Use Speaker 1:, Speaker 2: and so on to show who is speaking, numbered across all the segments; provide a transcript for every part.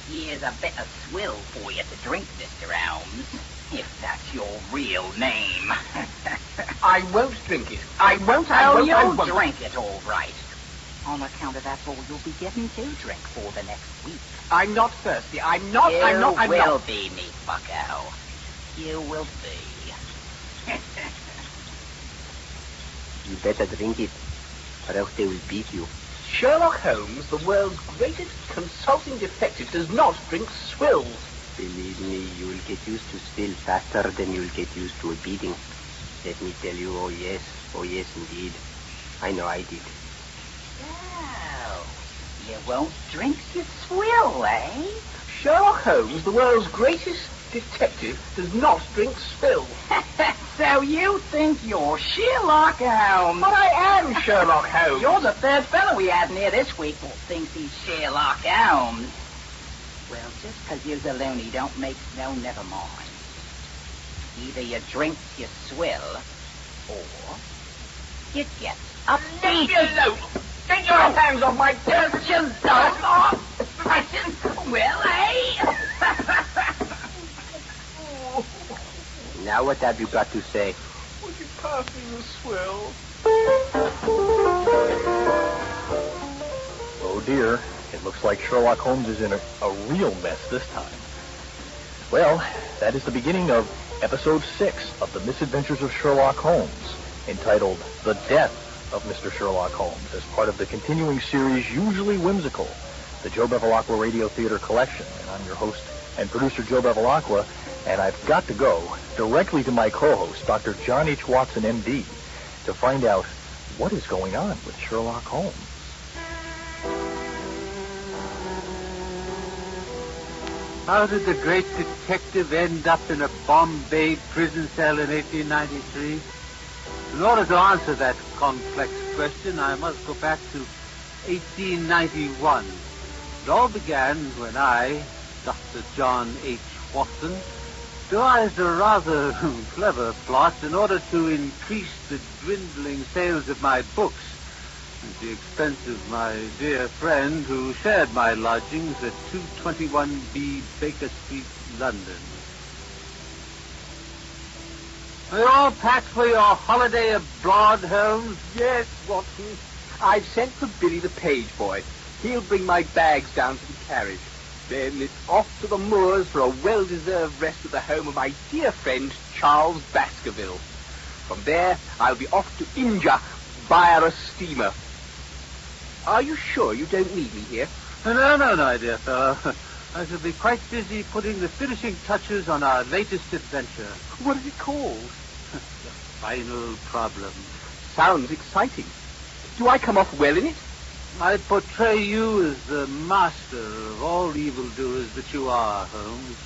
Speaker 1: Here's a bit of swill for you to drink, Mr. Holmes, if that's your real name.
Speaker 2: I won't drink it.
Speaker 1: You'll drink it all right. On account of that's all you'll be getting to drink for the next week.
Speaker 2: I'm not thirsty. I'm not.
Speaker 1: You will be, me bucko. You will be.
Speaker 3: You better drink it, or else they will beat you.
Speaker 2: Sherlock Holmes, the world's greatest consulting detective, does not drink swills.
Speaker 3: Believe me, you will get used to swill faster than you will get used to a beating. Let me tell you, oh yes indeed. I know I did.
Speaker 1: Oh, you won't drink your swill, eh?
Speaker 2: Sherlock Holmes, the world's greatest detective, does not drink swill.
Speaker 1: So you think you're Sherlock Holmes?
Speaker 2: But I am Sherlock Holmes.
Speaker 1: You're the third fellow we had in here this week who thinks he's Sherlock Holmes. Well, just 'cause you're a loony don't make no never mind. Either you drink your swill, or you get a beating.
Speaker 2: Leave me alone. Get your hands off my
Speaker 1: Precious dog. Precious swill, eh?
Speaker 3: Now what have you got to say?
Speaker 2: Would you pass me the swill?
Speaker 4: Oh, dear. It looks like Sherlock Holmes is in a real mess this time. Well, that is the beginning of Episode 6 of the Misadventures of Sherlock Holmes, entitled The Death of Mr. Sherlock Holmes, as part of the continuing series Usually Whimsical, the Joe Bevilacqua Radio Theater Collection. And I'm your host and producer, Joe Bevilacqua, and I've got to go directly to my co-host, Dr. John H. Watson, M.D., to find out what is going on with Sherlock Holmes.
Speaker 5: How did the great detective end up in a Bombay prison cell in 1893? In order to answer that complex question, I must go back to 1891. It all began when I, Dr. John H. Watson, devised a rather clever plot in order to increase the dwindling sales of my books at the expense of my dear friend who shared my lodgings at 221B Baker Street, London. Are you all packed for your holiday abroad, Holmes?
Speaker 2: Yes, Watson. I've sent for Billy the page boy. He'll bring my bags down to the carriage. Then it's off to the moors for a well-deserved rest at the home of my dear friend, Charles Baskerville. From there, I'll be off to India via a steamer. Are you sure you don't need me here?
Speaker 5: No, my dear fellow. I shall be quite busy putting the finishing touches on our latest adventure.
Speaker 2: What is it called?
Speaker 5: The Final Problem.
Speaker 2: Sounds exciting. Do I come off well in it?
Speaker 5: I portray you as the master of all evildoers that you are, Holmes.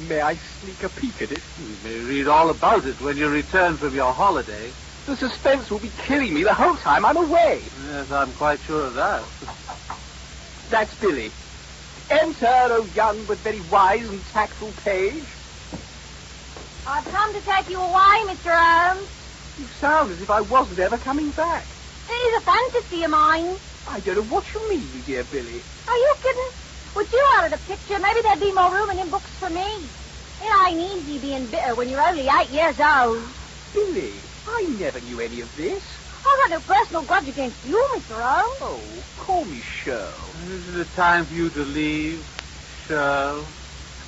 Speaker 2: May I sneak a peek at it?
Speaker 5: You may read all about it when you return from your holiday.
Speaker 2: The suspense will be killing me the whole time I'm away.
Speaker 5: Yes, I'm quite sure of that.
Speaker 2: That's Billy. Enter, oh young but very wise and tactful page.
Speaker 6: I've come to take you away, Mr. Holmes.
Speaker 2: You sound as if I wasn't ever coming back.
Speaker 6: It is a fantasy of mine.
Speaker 2: I don't know what you mean, dear Billy.
Speaker 6: Are you kidding? With you out of the picture, maybe there'd be more room in them books for me. It ain't easy being bitter when you're only 8 years old.
Speaker 2: Billy, I never knew any of this.
Speaker 6: I've got no personal grudge against you, Mr. Holmes.
Speaker 2: Oh, call me Shirl.
Speaker 5: Isn't it time for you to leave, Shirl?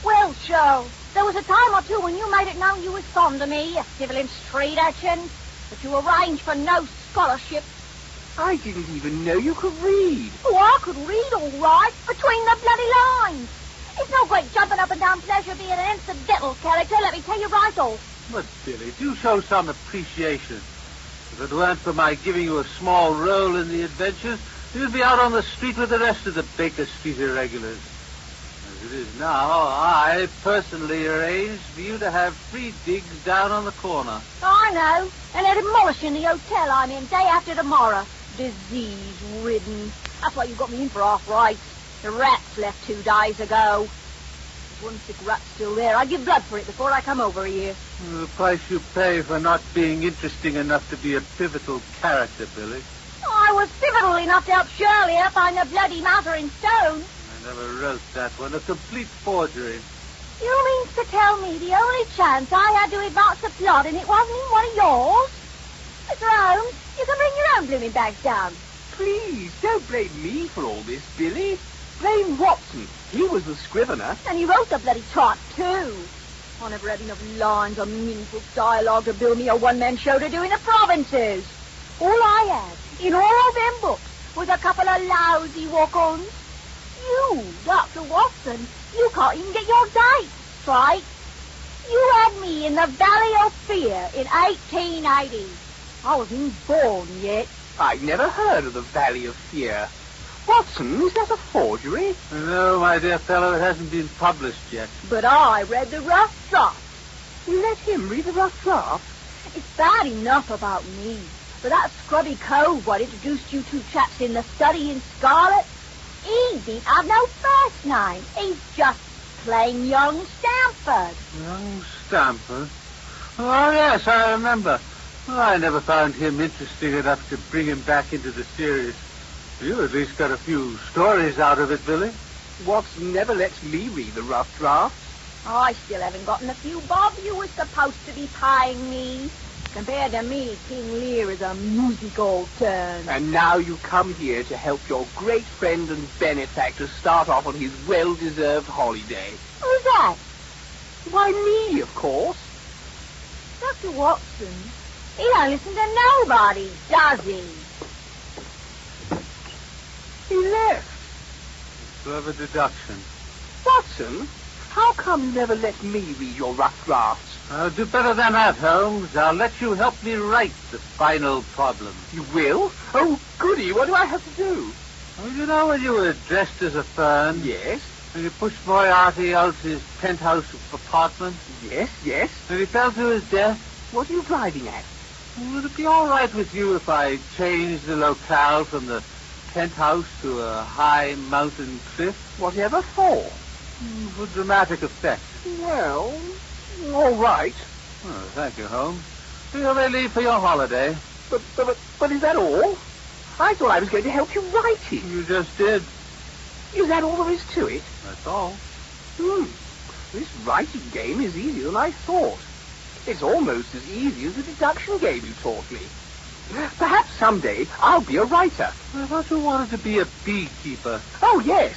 Speaker 6: Well, Shirl, there was a time or two when you made it known you was fond of me, a civil and street urchin, but you arranged for no scholarship.
Speaker 2: I didn't even know you could read.
Speaker 6: Oh, I could read all right, between the bloody lines. It's no great jumping up and down pleasure being an incidental character, let me tell you right off.
Speaker 5: But, Billy, do show some appreciation. If it weren't for my giving you a small role in the adventures, you'd be out on the street with the rest of the Baker Street irregulars. As it is now, I personally arranged for you to have free digs down on the corner.
Speaker 6: I know, and they're demolishing the hotel I'm in day after tomorrow. Disease-ridden. That's why you got me in for half rights. The rats left 2 days ago. There's one sick rat still there. I'd give blood for it before I come over here.
Speaker 5: The price you pay for not being interesting enough to be a pivotal character, Billy.
Speaker 6: I was pivotal enough to help Shirley up on the bloody matter in stone.
Speaker 5: never wrote that one. A complete forgery.
Speaker 6: You mean to tell me the only chance I had to advance the plot and it wasn't in one of yours? Mr. Holmes, you can bring your own blooming bags down.
Speaker 2: Please, don't blame me for all this, Billy. Blame Watson. He was the scrivener.
Speaker 6: And you wrote the bloody tart, too. I never had enough lines or meaningful dialogue to build me a one-man show to do in the provinces. All I had in all of them books was a couple of lousy walk-ons. You, Dr. Watson, you can't even get your dates straight. You had me in the Valley of Fear in 1880. I wasn't born yet.
Speaker 2: I never heard of the Valley of Fear. Watson, is that a forgery?
Speaker 5: No, my dear fellow, it hasn't been published yet.
Speaker 6: But I read the rough draft.
Speaker 2: You let him read the rough draft?
Speaker 6: It's bad enough about me. But that scrubby cove what introduced you two chaps in the study in Scarlet, he didn't have no first name. He's just plain young Stamford.
Speaker 5: Young Stamford? Oh, yes, I remember. I never found him interesting enough to bring him back into the series. You at least got a few stories out of it, Billy.
Speaker 2: Watson never lets me read the rough draft.
Speaker 6: I still haven't gotten a few bob you were supposed to be paying me. Compared to me, King Lear is a musical turn.
Speaker 2: And now you come here to help your great friend and benefactor start off on his well-deserved holiday.
Speaker 6: Who's that?
Speaker 2: Why, me, of course.
Speaker 6: Dr. Watson. He don't listen to nobody, does he?
Speaker 2: He left.
Speaker 5: Clever deduction.
Speaker 2: Watson, how come you never let me read your rough drafts?
Speaker 5: I'll do better than that, Holmes. I'll let you help me write the final problem.
Speaker 2: You will? Oh, goody, what do I have to do?
Speaker 5: Oh, you know when you were dressed as a fern?
Speaker 2: Yes.
Speaker 5: And you pushed Moriarty out of his penthouse apartment?
Speaker 2: Yes, yes.
Speaker 5: And he fell to his death?
Speaker 2: What are you driving at?
Speaker 5: Would it be all right with you if I changed the locale from the penthouse to a high mountain cliff?
Speaker 2: Whatever for?
Speaker 5: For dramatic effect.
Speaker 2: Well, all right.
Speaker 5: Oh, thank you, Holmes. You may leave for your holiday.
Speaker 2: But is that all? I thought I was going to help you write it.
Speaker 5: You just did.
Speaker 2: Is that all there is to it?
Speaker 5: That's all.
Speaker 2: This writing game is easier than I thought. It's almost as easy as the deduction game you taught me. Perhaps someday I'll be a writer.
Speaker 5: I thought you wanted to be a beekeeper.
Speaker 2: Oh, yes.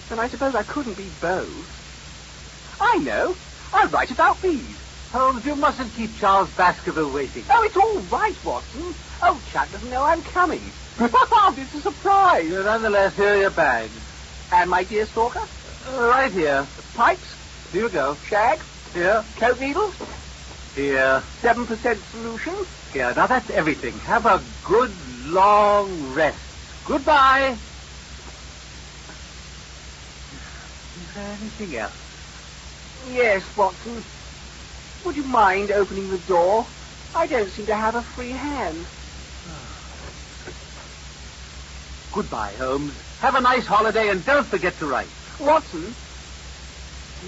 Speaker 2: Then I suppose I couldn't be both. I know. I'll write about bees.
Speaker 5: Holmes, you mustn't keep Charles Baskerville waiting.
Speaker 2: Oh, it's all right, Watson. Old chap doesn't know I'm coming. It's a surprise.
Speaker 5: Nonetheless, here are your bags.
Speaker 2: And my dear stalker?
Speaker 5: Right here.
Speaker 2: Pipes?
Speaker 5: Here you go.
Speaker 2: Shag?
Speaker 5: Here.
Speaker 2: Coat needles?
Speaker 5: Here.
Speaker 2: 7% solution?
Speaker 5: Here. Now that's everything. Have a good, long rest. Goodbye. Is there anything else?
Speaker 2: Yes, Watson. Would you mind opening the door? I don't seem to have a free hand.
Speaker 5: Goodbye, Holmes. Have a nice holiday and don't forget to write.
Speaker 2: Watson,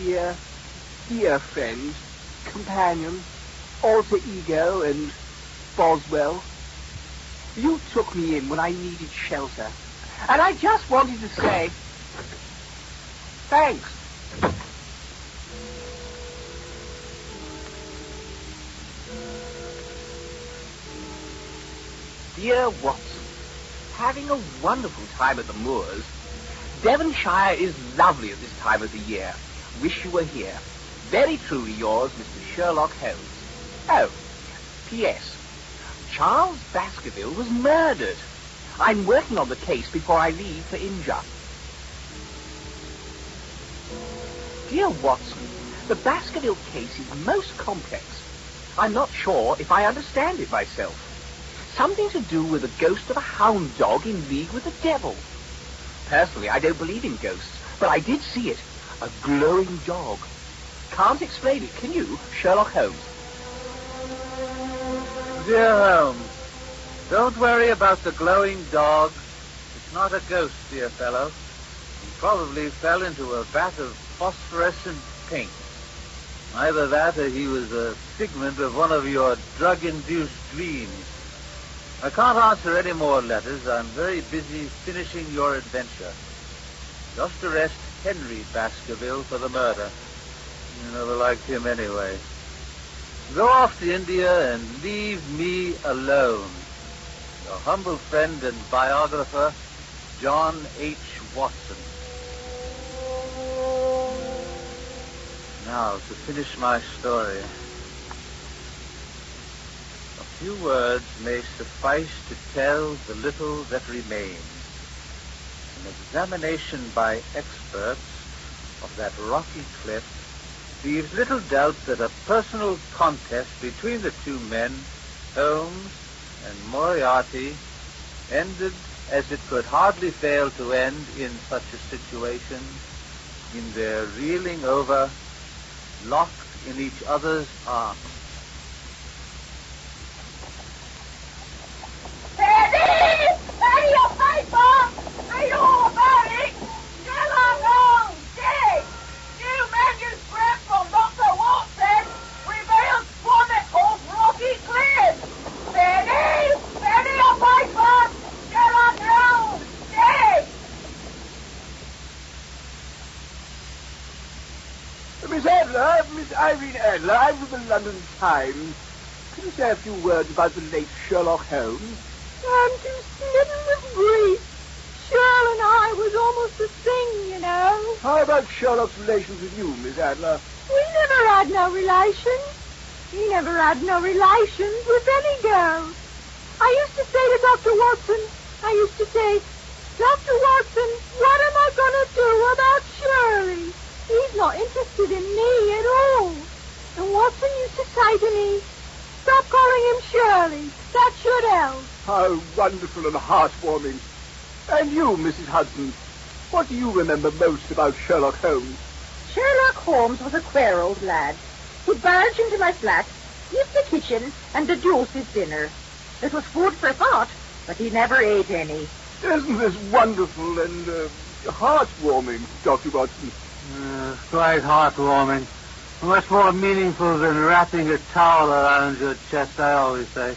Speaker 2: dear friend, companion, alter ego, and Boswell, you took me in when I needed shelter, and I just wanted to say thanks. Dear Watson, having a wonderful time at the moors. Devonshire is lovely at this time of the year. Wish you were here. Very truly yours, Mr. Sherlock Holmes. Oh, P.S. Charles Baskerville was murdered. I'm working on the case before I leave for India. Dear Watson, the Baskerville case is most complex. I'm not sure if I understand it myself. Something to do with the ghost of a hound dog in league with the devil. Personally, I don't believe in ghosts, but I did see it. A glowing dog. Can't explain it, can you, Sherlock Holmes?
Speaker 5: Dear Holmes, don't worry about the glowing dog. It's not a ghost, dear fellow. He probably fell into a vat of phosphorescent paint. Either that or he was a figment of one of your drug-induced dreams. I can't answer any more letters. I'm very busy finishing your adventure. Just arrest Henry Baskerville for the murder. You never liked him anyway. Go off to India and leave me alone. Your humble friend and biographer, John H. Watson. Now, to finish my story. A few words may suffice to tell the little that remains. An examination by experts of that rocky cliff leaves little doubt that a personal contest between the two men, Holmes and Moriarty, ended as it could hardly fail to end in such a situation, in their reeling over, locked in each other's arms.
Speaker 6: Eddie! Eddie, your paper! Read all about it! Sherlock Holmes, dead! New manuscript from Dr. Watson reveals plummet of rocky cliff! Eddie! Eddie, your paper! Sherlock Holmes, dead!
Speaker 2: Miss Adler, Miss Irene Adler, I'm from the London Times. Can you say a few words about the late Sherlock Holmes?
Speaker 6: I'm too smitten with grief. Shirl and I was almost a thing, you know.
Speaker 2: How about Sherlock's relations with you, Miss Adler?
Speaker 6: We never had no relations. He never had no relations with any girl. I used to say to Dr. Watson, Dr. Watson, what am I going to do about Shirley? He's not interested in me at all. And Watson used to say to me, stop calling him Shirley. That should help.
Speaker 2: How wonderful and heartwarming. And you, Mrs. Hudson, what do you remember most about Sherlock Holmes?
Speaker 7: Sherlock Holmes was a queer old lad. He'd barge into my flat, sniff the kitchen, and deduce his dinner. It was food for thought, but he never ate any.
Speaker 2: Isn't this wonderful and heartwarming, Dr. Watson?
Speaker 5: Quite heartwarming. Much more meaningful than wrapping a towel around your chest, I always say.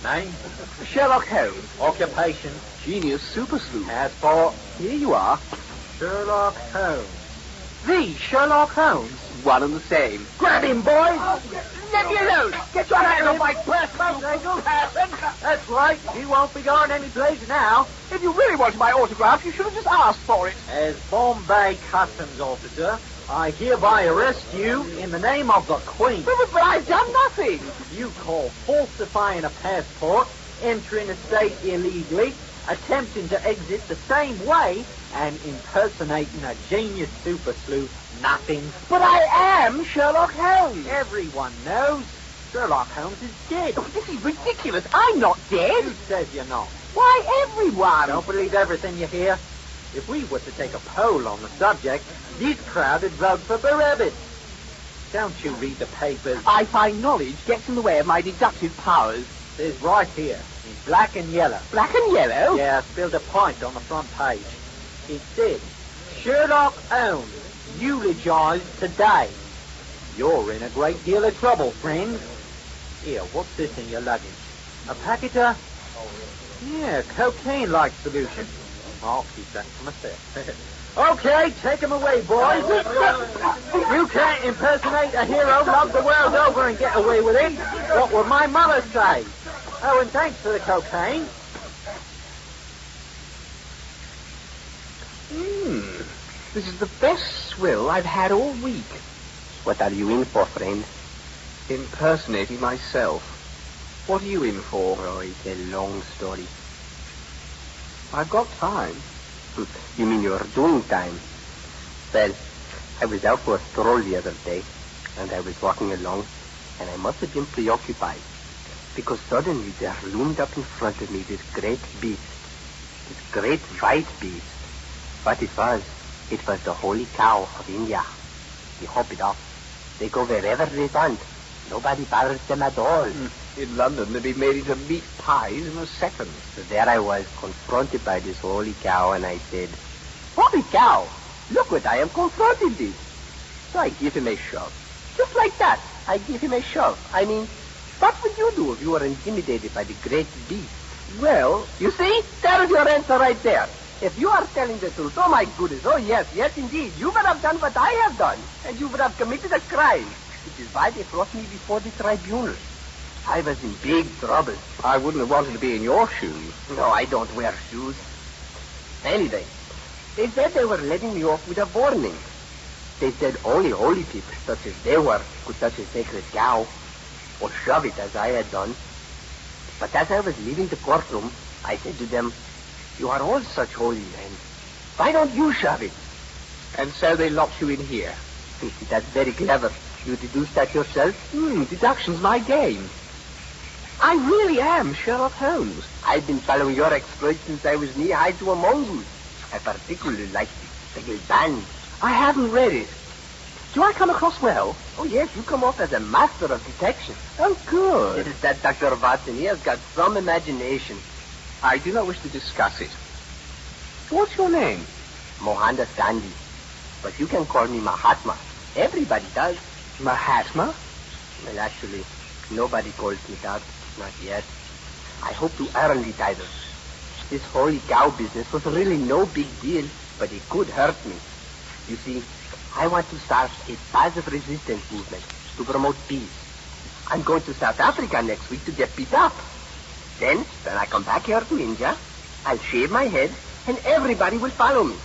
Speaker 4: Name?
Speaker 2: Sherlock Holmes.
Speaker 4: Occupation?
Speaker 2: Genius super sleuth.
Speaker 4: Passport?
Speaker 2: Here you are.
Speaker 4: Sherlock Holmes.
Speaker 2: The Sherlock Holmes. One and the same.
Speaker 4: Grab him, boys!
Speaker 2: Let me alone! Get your hands off my personal person!
Speaker 4: That's right. He won't be going any place now.
Speaker 2: If you really wanted my autograph, you should have just asked for it.
Speaker 4: As Bombay Customs Officer, I hereby arrest you in the name of the Queen.
Speaker 2: But I've done nothing.
Speaker 4: You call falsifying a passport, entering a state illegally, attempting to exit the same way, and impersonating a genius super sleuth nothing.
Speaker 2: But I am Sherlock Holmes.
Speaker 4: Everyone knows Sherlock Holmes is dead.
Speaker 2: Oh, this is ridiculous. I'm not dead.
Speaker 4: Who says you're not?
Speaker 2: Why, everyone.
Speaker 4: Don't believe everything you hear. If we were to take a poll on the subject, this crowd would vote for Barabbas. Don't you read the papers?
Speaker 2: I find knowledge gets in the way of my deductive powers.
Speaker 4: It says right here, in black and yellow.
Speaker 2: Black and yellow?
Speaker 4: Yeah, I spilled a pint on the front page. It said, Sherlock Holmes, eulogized today. You're in a great deal of trouble, friend. Here, what's this in your luggage? A packet of... Yeah, cocaine-like solution. I'll keep that for myself. Okay, take him away, boys. You can't impersonate a hero loved the world over and get away with it. What would my mother say? Oh, and thanks for the cocaine.
Speaker 2: This is the best swill I've had all week.
Speaker 3: What are you in for, friend?
Speaker 2: Impersonating myself. What are you in for?
Speaker 3: Oh, it's a long story.
Speaker 2: I've got time.
Speaker 3: You mean you're doing time? Well, I was out for a stroll the other day, and I was walking along, and I must have been preoccupied, because suddenly there loomed up in front of me this great beast, this great white beast. What it was the holy cow of India. They hop it off. They go wherever they want. Nobody bothers them at all.
Speaker 2: In London, they'd be made into meat pies in a second.
Speaker 3: So there I was, confronted by this holy cow, and I said,
Speaker 2: Holy cow! Look what I am confronted with. So I give him a shove. Just like that.
Speaker 3: I give him a shove. I mean, what would you do if you were intimidated by the great beast? Well, you see, there's your answer right there. If you are telling the truth, oh my goodness, oh yes, indeed, you would have done what I have done, and you would have committed a crime, which is why they brought me before the tribunal. I was in big trouble.
Speaker 2: I wouldn't have wanted to be in your shoes.
Speaker 3: No, I don't wear shoes. Anyway, they said they were letting me off with a warning. They said only holy people, such as they were, could touch a sacred cow, or shove it as I had done. But as I was leaving the courtroom, I said to them, you are all such holy men. Why don't you shove it?
Speaker 2: And so they locked you in here.
Speaker 3: That's very clever. You deduced that yourself?
Speaker 2: Deduction's my game. I really am Sherlock Holmes.
Speaker 3: I've been following your exploits since I was knee-high to a mongoose. I particularly like the Peggle Band.
Speaker 2: I haven't read it. Do I come across well?
Speaker 3: Oh, yes, you come off as a master of detection.
Speaker 2: Oh, good.
Speaker 3: It is that Dr. Watson. He has got some imagination.
Speaker 2: I do not wish to discuss it. What's your name?
Speaker 3: Mohandas Gandhi. But you can call me Mahatma. Everybody does.
Speaker 2: Mahatma?
Speaker 3: Well, actually, nobody calls me that. Not yet. I hope to earn the title. This holy cow business was really no big deal, but it could hurt me. You see, I want to start a passive resistance movement to promote peace. I'm going to South Africa next week to get beat up. Then, when I come back here to India, I'll shave my head and everybody will follow me.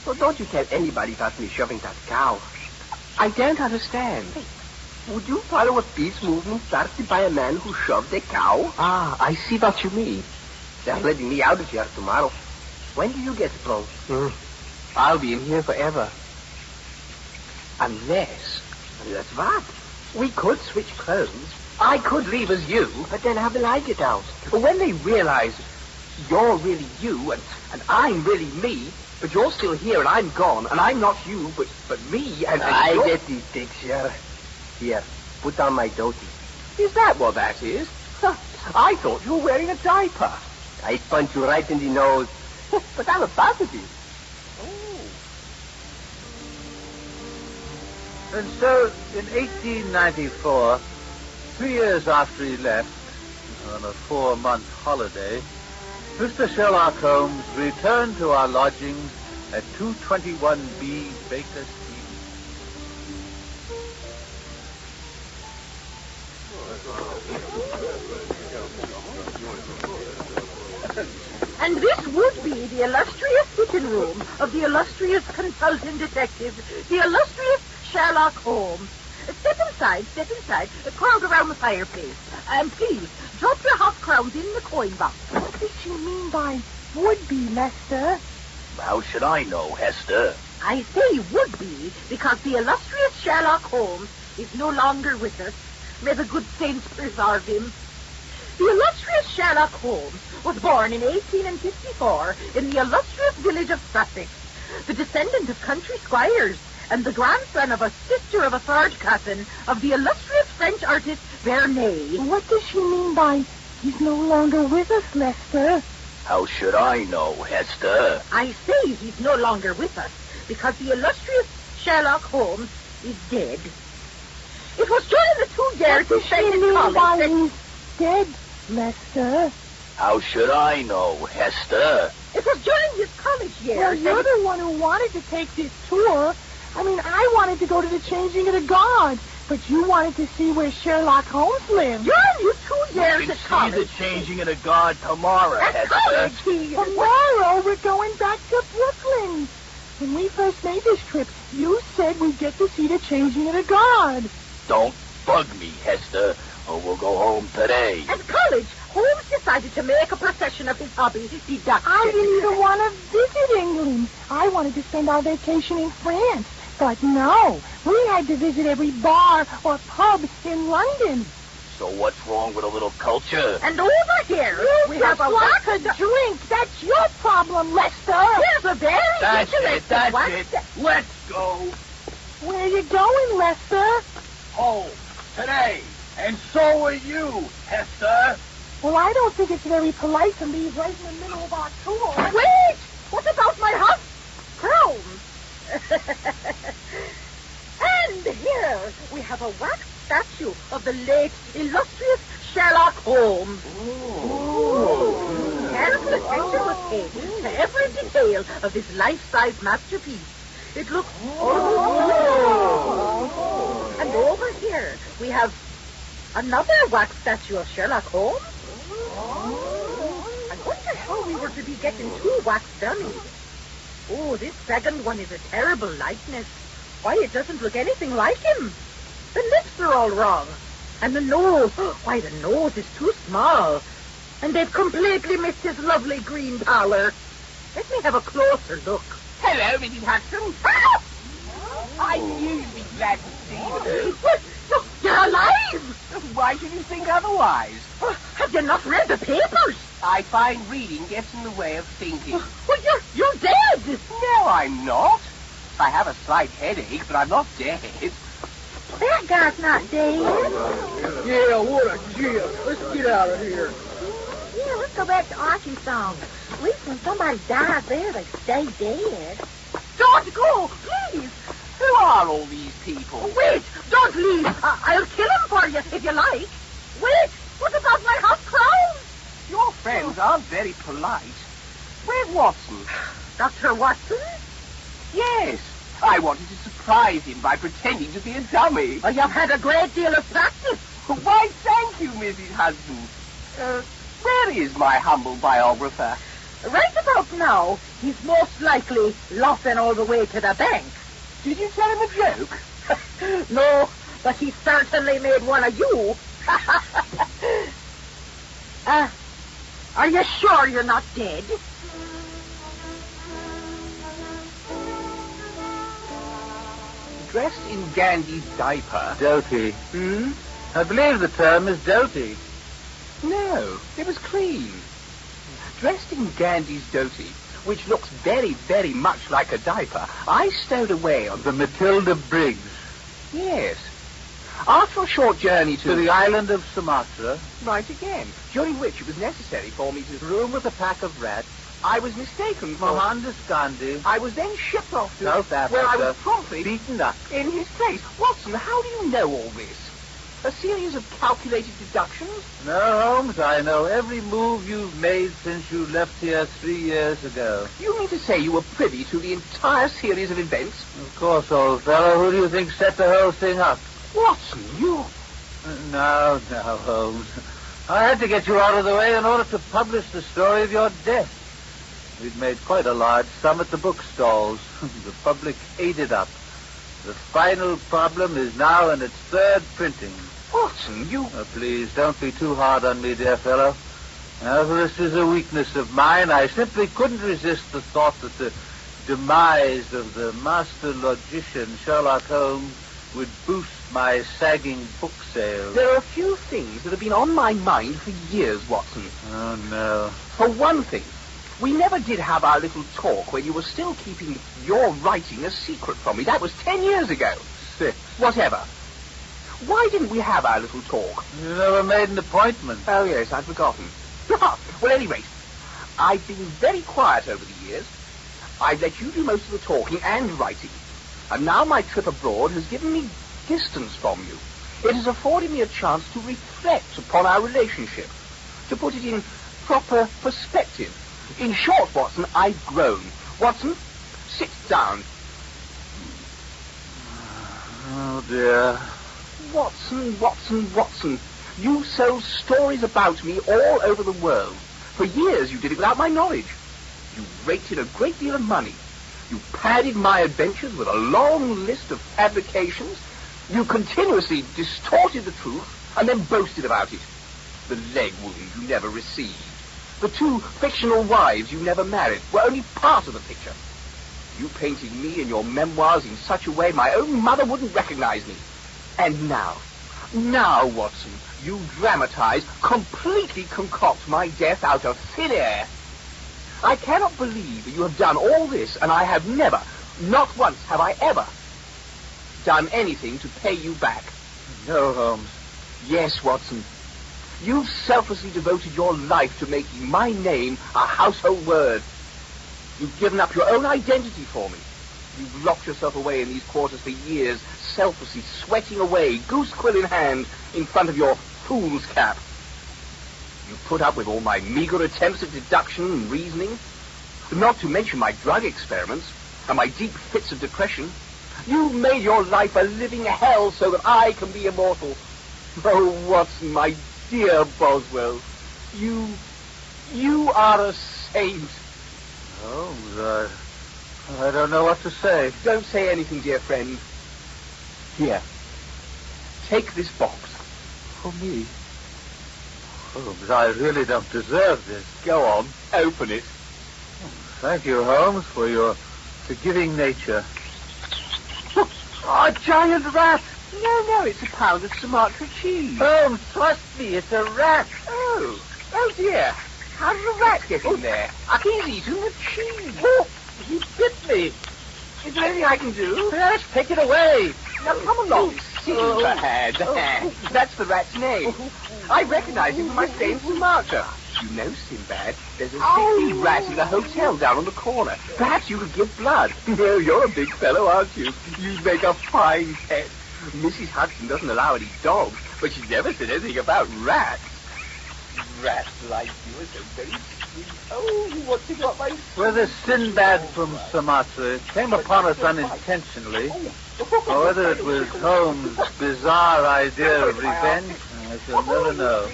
Speaker 3: So don't you tell anybody about me shoving that cow.
Speaker 2: I don't understand.
Speaker 3: Would you follow a peace movement started by a man who shoved a cow?
Speaker 2: Ah, I see what you mean.
Speaker 3: They're letting me out of here tomorrow. When do you get sprung?
Speaker 2: I'll be in here forever. Unless what? We could switch clothes. I could leave as you.
Speaker 3: But then how will I get out?
Speaker 2: But when they realize you're really you and I'm really me, but you're still here and I'm gone, and I'm not you, but me, and
Speaker 3: I
Speaker 2: you're...
Speaker 3: get these picture. Here, put on my dhoti.
Speaker 2: Is that what that is? I thought you were wearing a diaper.
Speaker 3: I punch you right in the nose. But I'm a positive.
Speaker 5: And so, in 1894, 3 years after he left, on a 4-month holiday, Mr. Sherlock Holmes returned to our lodgings at 221B Baker Street.
Speaker 7: And this would be the illustrious sitting room of the illustrious consultant detective, the illustrious Sherlock Holmes. Step inside. Crowd around the fireplace. And please, drop your half crowns in the coin box.
Speaker 6: What does she mean by would-be, Lester?
Speaker 4: How should I know, Hester?
Speaker 7: I say would be because the illustrious Sherlock Holmes is no longer with us. May the good saints preserve him. The illustrious Sherlock Holmes was born in 1854 in the illustrious village of Sussex, the descendant of country squires, and the grandson of a sister of a third cousin of the illustrious French artist Vernet.
Speaker 6: What does she mean by he's no longer with us, Lester?
Speaker 4: How should I know, Hester?
Speaker 7: I say he's no longer with us because the illustrious Sherlock Holmes is dead. It was during the 2 years he spent in college that...
Speaker 6: He's dead, Lester?
Speaker 4: How should I know, Hester?
Speaker 7: It was during his college years.
Speaker 6: Well, you're the one who wanted to take this tour. I mean, I wanted to go to the changing of the guard, but you wanted to see where Sherlock Holmes lived.
Speaker 7: During your 2 years
Speaker 4: You
Speaker 7: at
Speaker 4: can
Speaker 7: college.
Speaker 4: see the changing of the guard tomorrow,
Speaker 7: At
Speaker 4: Hester.
Speaker 7: college,
Speaker 6: Tomorrow, we're going back to Brooklyn. When we first made this trip, you said we'd get to see the changing of the guard.
Speaker 4: Don't bug me, Hester, or we'll go home today.
Speaker 7: At college, Holmes decided to make a profession of his hobby, deduction.
Speaker 6: I didn't even want to visit England. I wanted to spend our vacation in France. But no, we had to visit every bar or pub in London.
Speaker 4: So what's wrong with a little culture?
Speaker 7: And over here, we have a
Speaker 6: like a drink. That's your problem, Lester.
Speaker 7: Here's a very
Speaker 4: That's
Speaker 7: interesting
Speaker 4: it.
Speaker 7: one.
Speaker 4: Let's go
Speaker 6: Where are you going, Lester?
Speaker 4: home today. And so are you, Hester.
Speaker 6: Well, I don't think it's very polite to leave right in the middle of our tour.
Speaker 7: Wait! What about my hot crown? And here we have a wax statue of the late, illustrious Sherlock Holmes. Careful attention was paid to every detail of this life-size masterpiece. It looks... And over here, we have another wax statue of Sherlock Holmes. I wonder how we were to be getting two wax dummies. Oh, this second one is a terrible likeness. Why, it doesn't look anything like him. The lips are all wrong. And the nose, why, the nose is too small. And they've completely missed his lovely green pallor. Let me have a closer look.
Speaker 2: Hello, Mrs. Hudson. Ah! I knew you'd be glad to see me.
Speaker 7: What? You're alive!
Speaker 2: Why should you think otherwise?
Speaker 7: Have you not read the papers?
Speaker 2: I find reading gets in the way of thinking.
Speaker 7: Well, you're dead.
Speaker 2: No, I'm not. I have a slight headache, but I'm not dead.
Speaker 7: That guy's not dead.
Speaker 3: Yeah, what a gist. Let's get out of here.
Speaker 6: Yeah, let's go back to Arkansas. At least when somebody dies there, they stay dead.
Speaker 7: Don't go, please.
Speaker 2: Who are all these people?
Speaker 7: Wait, don't leave. I'll kill him for you if you like. Wait, what about my hot crown?
Speaker 2: Your friends aren't very polite. Where's Watson?
Speaker 7: Dr. Watson?
Speaker 2: Yes. I wanted to surprise him by pretending to be a dummy.
Speaker 7: Well, you've had a great deal of practice.
Speaker 2: Why, thank you, Mrs. Hudson. Where is my humble biographer?
Speaker 7: Right about now, he's most likely loafing all the way to the bank.
Speaker 2: Did you tell him a joke?
Speaker 7: No, but he certainly made one of you. Are you sure you're not dead?
Speaker 2: Dressed in Gandhi's diaper.
Speaker 5: Doty. I believe the term is doty.
Speaker 2: No, it was clean. Dressed in Gandhi's dhoti, which looks very, very much like a diaper, I stowed away on
Speaker 5: The Matilda Briggs.
Speaker 2: Yes. After a short journey
Speaker 5: To the island of Sumatra.
Speaker 2: right again, during which it was necessary for me to
Speaker 5: Room with a pack of rats.
Speaker 2: I was mistaken for...
Speaker 5: Mohandas Gandhi.
Speaker 2: I was then shipped off to...
Speaker 5: South Africa.
Speaker 2: Where I was promptly
Speaker 5: Beaten up.
Speaker 2: in his place. Watson, how do you know all this? A series of calculated deductions?
Speaker 5: No, Holmes, I know every move you've made since you left here 3 years ago.
Speaker 2: You mean to say you were privy to the entire series of events?
Speaker 5: Of course, old fellow. Who do you think set the whole thing up?
Speaker 2: Watson, you...
Speaker 5: No, Holmes. I had to get you out of the way in order to publish the story of your death. We'd made quite a large sum at the bookstalls. The public ate it up. The final problem is now in its third printing.
Speaker 2: Watson, you...
Speaker 5: Oh, please, don't be too hard on me, dear fellow. Now, this is a weakness of mine. I simply couldn't resist the thought that the demise of the master logician, Sherlock Holmes, would boost my sagging book sales.
Speaker 2: There are a few things that have been on my mind for years, Watson.
Speaker 5: Oh, no.
Speaker 2: For one thing, we never did have our little talk when you were still keeping your writing a secret from me. That was 10 years ago.
Speaker 5: 6.
Speaker 2: Whatever. Why didn't we have our little talk?
Speaker 5: You never made an appointment.
Speaker 2: Oh, yes, I'd forgotten. Well, at any rate, I've been very quiet over the years. I've let you do most of the talking and writing. And now my trip abroad has given me distance from you. It has afforded me a chance to reflect upon our relationship, to put it in proper perspective. In short, Watson, I've grown. Watson, sit down.
Speaker 5: Oh, dear.
Speaker 2: Watson. You sold stories about me all over the world. For years you did it without my knowledge. You raked in a great deal of money. You padded my adventures with a long list of fabrications. You continuously distorted the truth and then boasted about it. The leg wound you never received. The 2 fictional wives you never married were only part of the picture. You painted me in your memoirs in such a way my own mother wouldn't recognize me. And now, Watson, you dramatize, completely concoct my death out of thin air. I cannot believe that you have done all this, and I have never, not once have I ever, done anything to pay you back.
Speaker 5: No, Holmes.
Speaker 2: Yes, Watson. You've selflessly devoted your life to making my name a household word. You've given up your own identity for me. You've locked yourself away in these quarters for years, selflessly sweating away, goose quill in hand, in front of your fool's cap. You put up with all my meager attempts at deduction and reasoning, not to mention my drug experiments and my deep fits of depression. You made your life a living hell so that I can be immortal. Oh, Watson, my dear Boswell, you are a saint.
Speaker 5: Oh, I don't know what to say.
Speaker 2: Don't say anything, dear friend. Here, take this box.
Speaker 5: For me? Holmes, I really don't deserve this.
Speaker 2: Go on, open it.
Speaker 5: Thank you, Holmes, for your forgiving nature.
Speaker 2: A giant rat! No, it's a pound of Sumatra cheese.
Speaker 5: Holmes, trust me, it's a rat.
Speaker 2: Oh dear. How did a rat get in there? He's eaten the cheese.
Speaker 5: Oh, he bit me.
Speaker 2: Is there anything I can do?
Speaker 5: Yes, take it away.
Speaker 2: Now come along, Sinbad. That's the rat's name. I recognize him from my stay in Sumatra. You know, Sinbad, there's a sickly rat in the hotel down on the corner. Perhaps you could give blood. Oh, you're a big fellow, aren't you? You'd make a fine pet. Mrs. Hudson doesn't allow any dogs, but she never said anything about rats. Rats like you are so very sweet. Oh, what's it got my...
Speaker 5: We're the Sinbad from Sumatra. It came upon us unintentionally. Or whether it was Holmes' bizarre idea of revenge, I shall never know.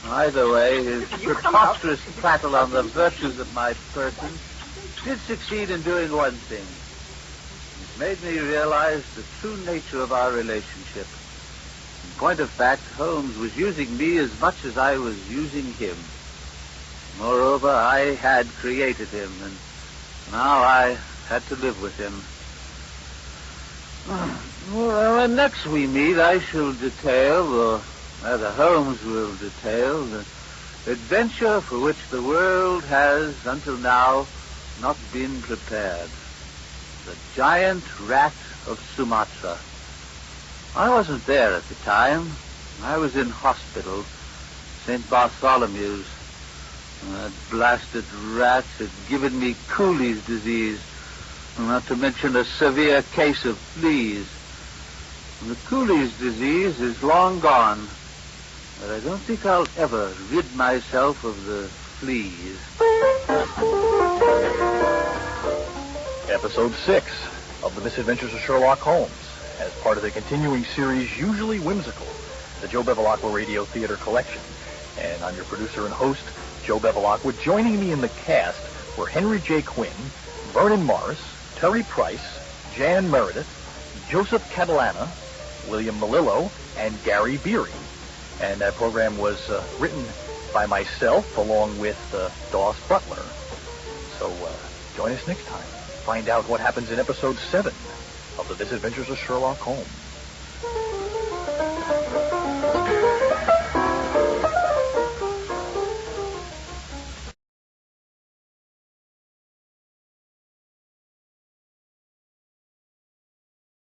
Speaker 5: Either way, his preposterous prattle on the virtues of my person did succeed in doing one thing. It made me realize the true nature of our relationship. In point of fact, Holmes was using me as much as I was using him. Moreover, I had created him, and now I had to live with him. Well, when next we meet, I shall detail, or rather Holmes will detail, the adventure for which the world has, until now, not been prepared. The giant rat of Sumatra. I wasn't there at the time. I was in hospital, St. Bartholomew's. That blasted rat had given me Cooley's disease, not to mention a severe case of fleas. The Cooley's disease is long gone, but I don't think I'll ever rid myself of the fleas.
Speaker 4: Episode 6 of The Misadventures of Sherlock Holmes, as part of the continuing series Usually Whimsical, the Joe Bevilacqua Radio Theater Collection. And I'm your producer and host, Joe Bevilacqua. Joining me in the cast were Henry J. Quinn, Vernon Morris, Terry Price, Jan Meredith, Joseph Catalana, William Melillo, and Gary Beery. And that program was written by myself along with Daws Butler. So join us next time. Find out what happens in episode 7 of The Misadventures of Sherlock Holmes.